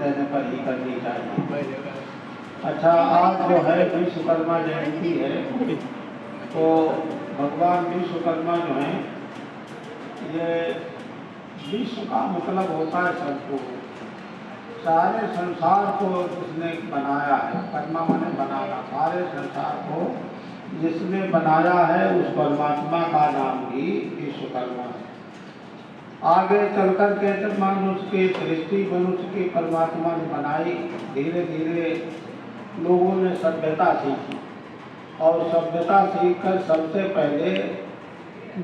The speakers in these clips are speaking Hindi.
रहने पर ही करनी चाहिए। अच्छा, आज जो है विश्वकर्मा जयंती है, तो भगवान विश्वकर्मा जो हैं, ये विश्व का मतलब होता है सबको, सारे संसार को जिसने बनाया है, कर्मा माने बनाना, सारे संसार को जिसने बनाया है उस परमात्मा का नाम भी विश्वकर्मा है। आगे चलकर के जब मनुष्य की सृष्टि मनुष्य की परमात्मा ने बनाई, धीरे धीरे लोगों ने सभ्यता सीखी, और सभ्यता सीखकर सबसे पहले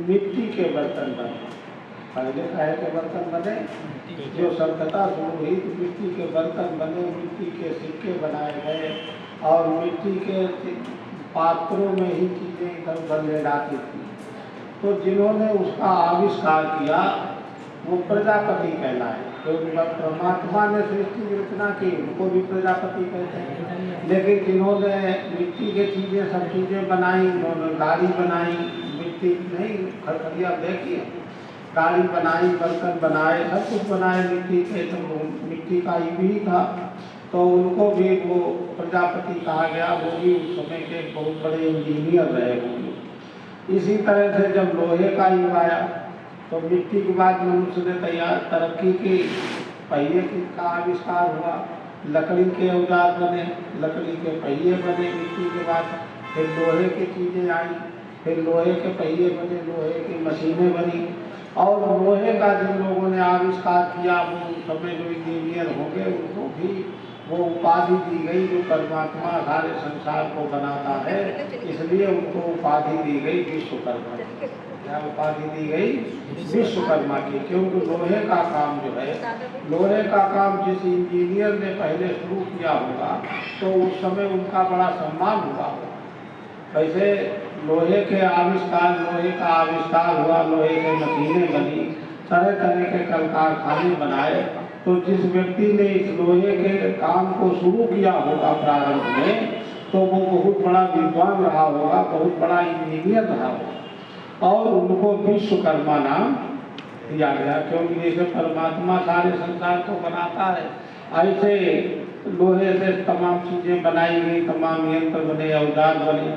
मिट्टी के बर्तन बने। पहले काहे के बर्तन बने? जो सभ्यता शुरू हुई तो मिट्टी के बर्तन बने, मिट्टी के सिक्के बनाए गए, और मिट्टी के पात्रों में ही चीज़ें इधर उधर ले जाती थी। तो जिन्होंने उसका आविष्कार किया वो प्रजापति कहलाए, क्योंकि परमात्मा ने सृष्टि की रचना की, उनको भी प्रजापति कहते हैं। लेकिन जिन्होंने मिट्टी की चीज़ें सब चीज़ें बनाई, उन्होंने गाड़ी बनाई, मिट्टी नहीं खड़खड़िया देखी, गाड़ी बनाई, बर्तन बनाए, सब कुछ बनाए मिट्टी के, तो मिट्टी का ही भी था, तो उनको भी वो प्रजापति कहा गया। वो भी उस समय के बहुत बड़े इंजीनियर रहे होंगे। इसी तरह से जब लोहे का युग आया तो मिट्टी के बाद मनुष्य ने तैयार तरक्की की, पहिए का आविष्कार हुआ, लकड़ी के औजार बने, लकड़ी के पहिए बने मिट्टी के बाद, फिर लोहे की चीज़ें आई, फिर लोहे के पहिए बने, लोहे की मशीनें बनी, और लोहे का जिन लोगों ने आविष्कार किया वो समय जो इंजीनियर होंगे उनको भी वो उपाधि दी गई जो परमात्मा सारे संसार को बनाता है, इसलिए उनको उपाधि दी गई विश्वकर्मा। क्या उपाधि दी गई? विश्वकर्मा की, क्योंकि लोहे का काम जो है, लोहे का काम जिस इंजीनियर ने पहले शुरू किया होगा तो उस समय उनका बड़ा सम्मान हुआ होगा। वैसे लोहे के आविष्कार, लोहे का आविष्कार हुआ, लोहे से मशीनें बनी, तरह तरह के कल कारखाने बनाए, तो जिस व्यक्ति ने इस लोहे के काम को शुरू किया होगा प्रारंभ में, तो वो बहुत बड़ा विद्वान रहा होगा, बहुत बड़ा इंजीनियर रहा होगा, और उनको विश्वकर्मा नाम दिया गया, क्योंकि जैसे परमात्मा सारे संसार को बनाता है, ऐसे लोहे से तमाम चीज़ें बनाई गई, तमाम यंत्र बने, औजार बने,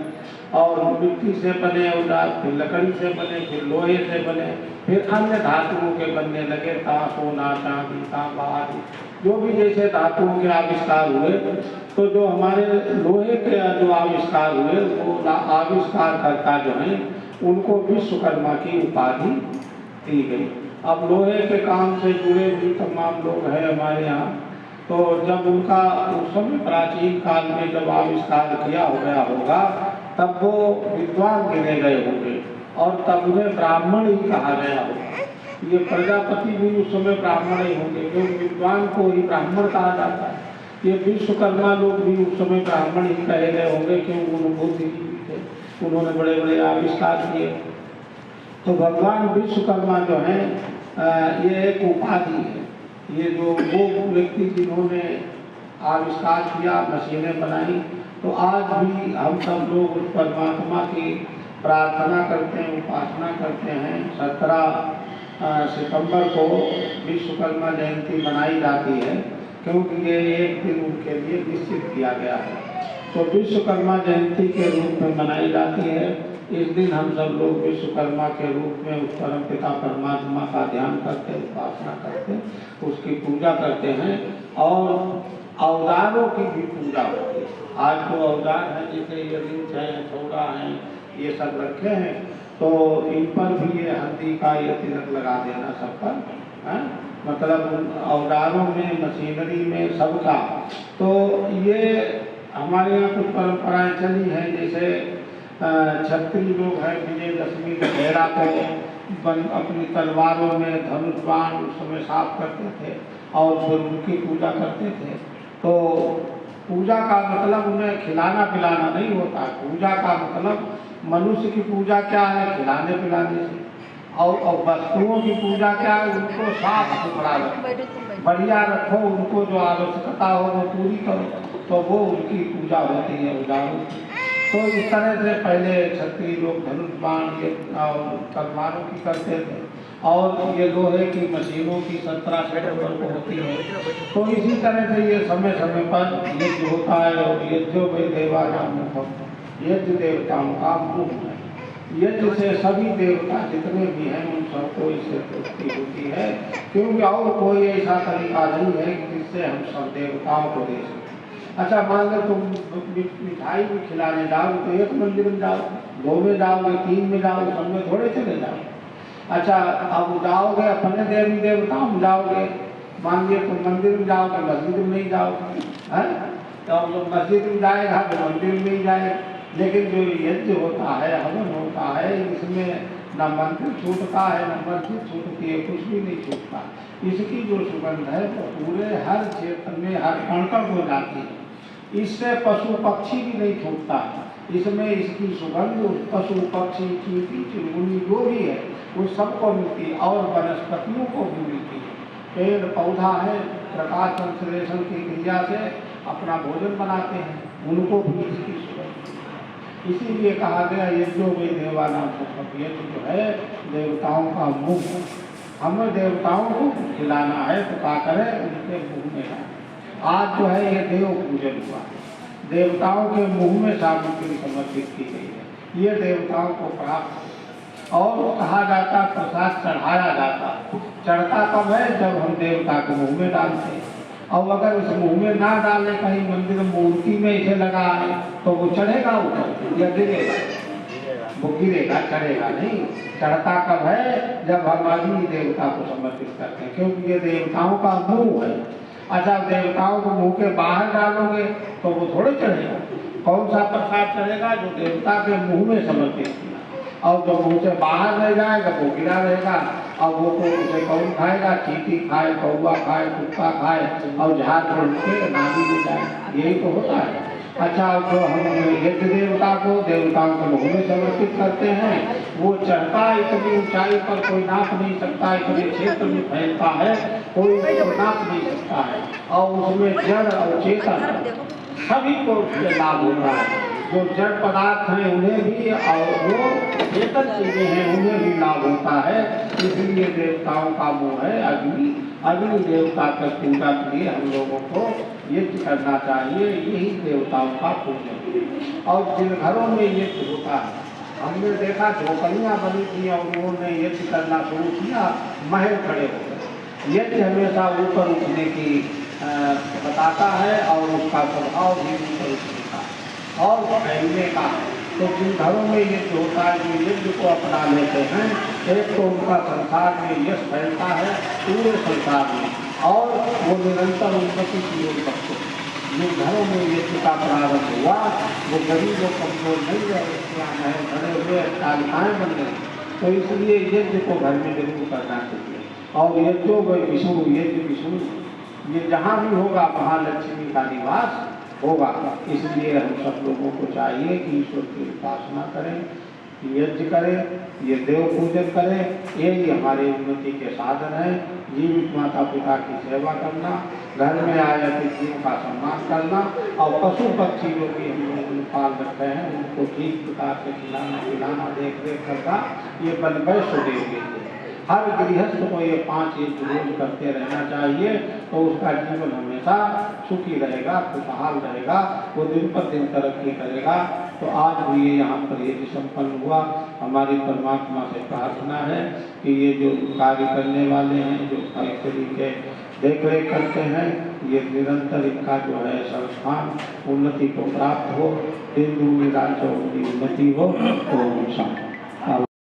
और मिट्टी से बने औजार, फिर लकड़ी से बने, फिर लोहे से बने, फिर अन्य धातुओं के बनने लगे, सोना चांदी तांबा आदि जो भी जैसे धातुओं के आविष्कार हुए। तो जो हमारे लोहे के जो आविष्कार हुए वो आविष्कारकर्ता जो हैं उनको विश्वकर्मा की उपाधि दी गई। अब लोहे के काम से जुड़े भी तमाम लोग हैं हमारे यहाँ, तो जब उनका उस समय प्राचीन काल में जब आविष्कार किया हो गया होगा तब वो विद्वान गिने गए होंगे, और तब उन्हें ब्राह्मण ही कहा गया होगा। ये प्रजापति भी उस समय ब्राह्मण ही होंगे, क्योंकि विद्वान को ही ब्राह्मण कहा जाता है। ये विश्वकर्मा लोग भी उस समय ब्राह्मण ही कहे गए होंगे, क्योंकि उन्होंने बुद्धिजीवी थे, उन्होंने बड़े बड़े आविष्कार किए। तो भगवान विश्वकर्मा जो हैं ये एक उपाधि है। ये जो वो व्यक्ति जिन्होंने आविष्कार किया, मशीनें बनाई, तो आज भी हम सब लोग उस परमात्मा की प्रार्थना करते हैं, उपासना करते हैं। 17 सितंबर को विश्वकर्मा जयंती मनाई जाती है, क्योंकि ये एक दिन उनके लिए निश्चित किया गया है। तो विश्वकर्मा जयंती के रूप में मनाई जाती है। इस दिन हम सब लोग विश्वकर्मा के रूप में उस परमपिता परमात्मा का ध्यान करते हैं, उपासना करते हैं, उसकी पूजा करते हैं, और औजारों की भी पूजा होती है। आज जो औजार हैं जैसे ये रिंच हैं, हथौड़ा हैं, ये सब रखे हैं, तो इन पर भी ये हल्दी का ये तिलक लगा देना सब पर है, मतलब उन औजारों में, मशीनरी में, सबका। तो ये हमारे यहाँ कुछ परंपराएं चली हैं, जैसे क्षत्रिय लोग हैं विजयदशमी दशहरा को अपनी तलवारों में धनुष बाण उस समय साफ करते थे और फिर उनकी पूजा करते थे। तो पूजा का मतलब उन्हें खिलाना पिलाना नहीं होता। पूजा का मतलब मनुष्य की पूजा क्या है? खिलाने पिलाने से। और वस्तुओं की पूजा क्या है? उनको साफ सुथरा रखो, बढ़िया रखो, उनको जो आवश्यकता हो वो पूरी करो, तो वो उनकी पूजा होती है औजारों की। तो इस तरह से पहले क्षत्रिय लोग धनुष बाण और तलवारों की करते थे, और ये लोहे की मशीनों की 17 सितंबर को होती है। तो इसी तरह से ये समय समय पर यज्ञ होता है और यज्ञों में देवानाम यज्ञ देवताओं का मुख है। यज्ञ से सभी देवता जितने भी हैं उन सबको इससे तृप्ति होती है, क्योंकि और कोई ऐसा तरीका नहीं है जिससे हम सब देवताओं को दे सकें। अच्छा, मान लो तुम मिठाई भी खिलाने जाओ तो एक मंदिर में जाओ, 2 में जाओगे, 3 में जाओ, सब में थोड़े चले जाओ। अच्छा, अब जाओगे अपने देवी देवताओं में जाओगे, मान लीजिए तुम मंदिर में जाओगे, मस्जिद में नहीं जाओगे, है तो जो मस्जिद में जाएगा तो मंदिर में नहीं जाएगा। लेकिन जो यज्ञ होता है, हवन होता है, इसमें न मंदिर छूटता है न मस्जिद छूटती है, कुछ भी नहीं छूटता। इसकी जो सुगंध है वो पूरे हर क्षेत्र में हर कण हो जाती है। इससे पशु पक्षी भी नहीं छूटता है। इसमें इसकी सुगंध पशु पक्षी चींटी चुनमुनी जो भी है वो सबको मिलती है और वनस्पतियों को भी मिलती है। पेड़ पौधा है, प्रकाश संश्लेषण की क्रिया से अपना भोजन बनाते हैं, उनको भी इसकी सुगंध। इसीलिए कहा गया यज्ञो वे देवानाम सुखम, यज्ञ जो है देवताओं का मुख। हमें देवताओं को खिलाना है तो क्या करें, उनके मुँह में डालें। आज जो है ये देव पूजन हुआ, देवताओं के मुँह में सामग्री समर्पित की गई है, ये देवताओं को प्राप्त। और कहा जाता प्रसाद चढ़ाया जाता, चढ़ता कब है, जब हम देवता के मुँह में डालते हैं। और अगर उस मुँह में ना डाले, कहीं मंदिर मूर्ति में इसे लगा है तो वो चढ़ेगा ऊपर या गिरेगा? वो गिरेगा, चढ़ेगा नहीं। चढ़ता कब है, जब हम अग्नि देवता को समर्पित करते हैं, क्योंकि ये देवताओं का मुँह है। अच्छा, देवताओं को मुँह के बाहर डालोगे तो वो थोड़े चढ़ेगा। कौन सा प्रसाद चढ़ेगा, जो देवता के मुँह में समर्पित किया, और जो मुँह से बाहर रह जाएगा वो गिरा रहेगा। और वो तो उसे कौन खाएगा, चींटी खाए, कौवा खाए, कुत्ता खाए और झाड़ फूक के नाली में जाए, यही तो होता है। अच्छा, जो हम यज्ञ देवता को देवताओं के मुँह में समर्पित करते हैं, वो चढ़ता इतनी ऊंचाई पर कोई नाप नहीं सकता, इतने क्षेत्र में फैलता है, कोई उसको नाप नहीं सकता है। और उसमें जड़ और चेतन सभी को लाभ होता है। जो जड़ पदार्थ हैं उन्हें भी और वो चेतन चीजें हैं उन्हें भी लाभ होता है। इसलिए देवताओं का मुँह है अग्नि। अग्नि देवता की पूजा के लिए हम लोगों को यज्ञ करना चाहिए, यही देवताओं का पूजन है। और जिन घरों में यज्ञ होता है, हमने देखा झोपड़ियाँ बनी थी और उन्होंने यज्ञ करना शुरू किया, महल खड़े हो गए। यज्ञ हमेशा ऊपर उठने की बताता है और उसका प्रभाव भी ऊपर उठने का और फैलने का। तो जिन घरों में यज्ञ होता है, जो यज्ञ को अपना लेते हैं, एक तो उनका संसार में यश फैलता है पूरे संसार में, और वो निरंतर उन्नति की ओर बढ़ते हैं। जिन घरों में यज्ञ का प्रारंभ हुआ वो गरीब और कमजोर नहीं रहे, महल खड़े हुए, तालिकाएँ बन गई। तो इसलिए यज्ञ को घर में जरूर करना चाहिए। और यज्ञों में विष्णु, यज्ञ विष्णु, ये जहाँ भी होगा वहाँ लक्ष्मी का निवास होगा। इसलिए हम सब लोगों को चाहिए कि ईश्वर की उपासना करें, यज्ञ करें, ये देव पूजन करें, यही हमारे उन्नति के साधन हैं। जीवित माता पिता की सेवा करना, घर में आए अतिथियों का सम्मान करना, और पशु पक्षी जो भी हम लोग पाल रखे हैं उनको ठीक प्रकार से खिलाना पिलाना देख रेख करना, ये बन वैष्णोदेव के लिए। हर गृहस्थ को ये 5 चीज रोज करते रहना चाहिए, तो उसका जीवन हमेशा सुखी रहेगा, खुशहाल रहेगा, वो दिन पर दिन तरक्की करेगा। तो आज भी ये यहाँ पर ये संपन्न हुआ। हमारी परमात्मा से प्रार्थना है कि ये जो कार्य करने वाले हैं, जो तरीके देख रेख करते हैं, ये निरंतर इनका जो है संस्थान उन्नति को प्राप्त हो, दिन दूनी रात चौगुनी उन्नति हो। तो